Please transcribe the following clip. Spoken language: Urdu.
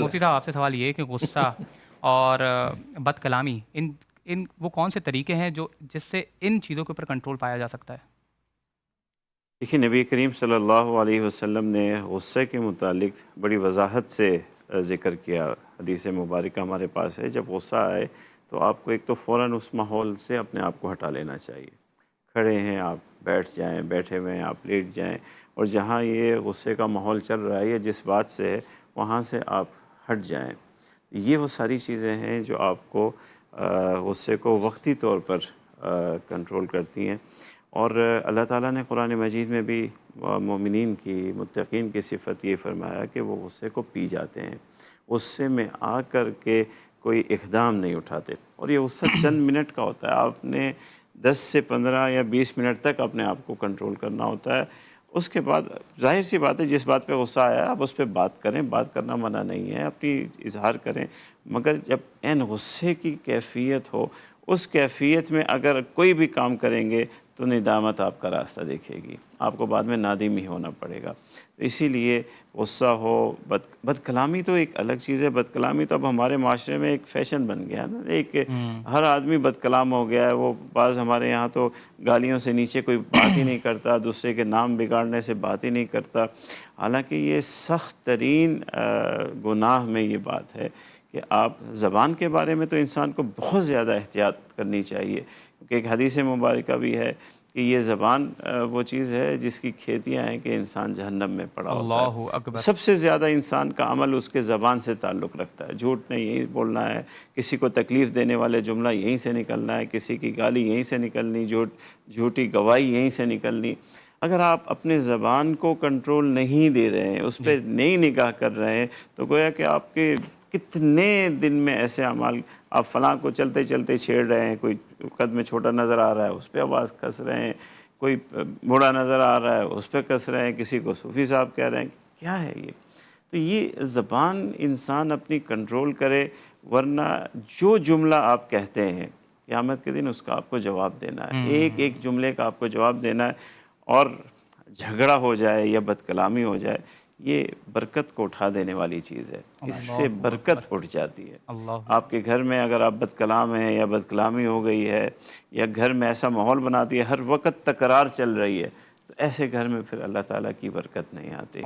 دوسری طرف آپ سے سوال یہ ہے کہ غصہ اور بد کلامی ان وہ کون سے طریقے ہیں جس سے ان چیزوں کے اوپر کنٹرول پایا جا سکتا ہے؟ دیکھیے نبی کریم صلی اللہ علیہ وسلم نے غصے کے متعلق بڑی وضاحت سے ذکر کیا۔ حدیث مبارکہ ہمارے پاس ہے، جب غصہ آئے تو آپ کو ایک تو فوراً اس ماحول سے اپنے آپ کو ہٹا لینا چاہیے۔ کھڑے ہیں آپ، بیٹھ جائیں، بیٹھے ہوئے ہیں آپ، لیٹ جائیں، اور جہاں یہ غصے کا ماحول چل رہا ہے یا جس بات سے ہے وہاں سے آپ ہٹ جائیں۔ یہ وہ ساری چیزیں ہیں جو آپ کو غصے کو وقتی طور پر کنٹرول کرتی ہیں۔ اور اللہ تعالیٰ نے قرآن مجید میں بھی مومنین کی، متقین کی صفت یہ فرمایا کہ وہ غصے کو پی جاتے ہیں، غصے میں آ کر کے کوئی اقدام نہیں اٹھاتے۔ اور یہ غصہ چند منٹ کا ہوتا ہے، آپ نے 10 سے 15 یا 20 منٹ تک اپنے آپ کو کنٹرول کرنا ہوتا ہے۔ اس کے بعد ظاہر سی بات ہے، جس بات پہ غصہ آیا ہے آپ اس پہ بات کریں، بات کرنا منع نہیں ہے، اپنی اظہار کریں، مگر جب عین غصے کی کیفیت ہو، اس کیفیت میں اگر کوئی بھی کام کریں گے تو ندامت آپ کا راستہ دیکھے گی، آپ کو بعد میں نادم ہی ہونا پڑے گا۔ تو اسی لیے غصہ ہو، بد کلامی تو ایک الگ چیز ہے۔ بد کلامی تو اب ہمارے معاشرے میں ایک فیشن بن گیا ہے نا، ہر آدمی بد کلام ہو گیا ہے۔ وہ بعض ہمارے یہاں تو گالیوں سے نیچے کوئی بات ہی نہیں کرتا، دوسرے کے نام بگاڑنے سے بات ہی نہیں کرتا، حالانکہ یہ سخت ترین گناہ میں یہ بات ہے کہ آپ زبان کے بارے میں تو انسان کو بہت زیادہ احتیاط کرنی چاہیے، کیونکہ ایک حدیث مبارکہ بھی ہے کہ یہ زبان وہ چیز ہے جس کی کھیتیاں ہیں کہ انسان جہنم میں پڑا ہوتا ہے۔ اللہ اکبر! سب سے زیادہ انسان کا عمل اس کے زبان سے تعلق رکھتا ہے، جھوٹ نہیں یہی بولنا ہے، کسی کو تکلیف دینے والے جملہ یہیں سے نکلنا ہے، کسی کی گالی یہیں سے نکلنی، جھوٹی گواہی یہیں سے نکلنی۔ اگر آپ اپنے زبان کو کنٹرول نہیں دے رہے ہیں، اس جی، پہ نہیں نگاہ کر رہے ہیں، تو گویا کہ آپ کے کتنے دن میں ایسے اعمال، آپ فلاں کو چلتے چلتے چھیڑ رہے ہیں، کوئی قد میں چھوٹا نظر آ رہا ہے اس پہ آواز کس رہے ہیں، کوئی بوڑھا نظر آ رہا ہے اس پہ کس رہے ہیں، کسی کو صوفی صاحب کہہ رہے ہیں، کیا ہے یہ؟ تو یہ زبان انسان اپنی کنٹرول کرے، ورنہ جو جملہ آپ کہتے ہیں قیامت کے دن اس کا آپ کو جواب دینا ہے، ایک ایک جملے کا آپ کو جواب دینا ہے۔ اور جھگڑا ہو جائے یا بد کلامی ہو جائے، یہ برکت کو اٹھا دینے والی چیز ہے، اس سے اللہ برکت اکبر! اٹھ جاتی ہے۔ اللہ آپ کے گھر میں اگر آپ بد کلام ہیں یا بد کلامی ہو گئی ہے، یا گھر میں ایسا ماحول بناتی ہے ہر وقت تکرار چل رہی ہے، تو ایسے گھر میں پھر اللہ تعالیٰ کی برکت نہیں آتی۔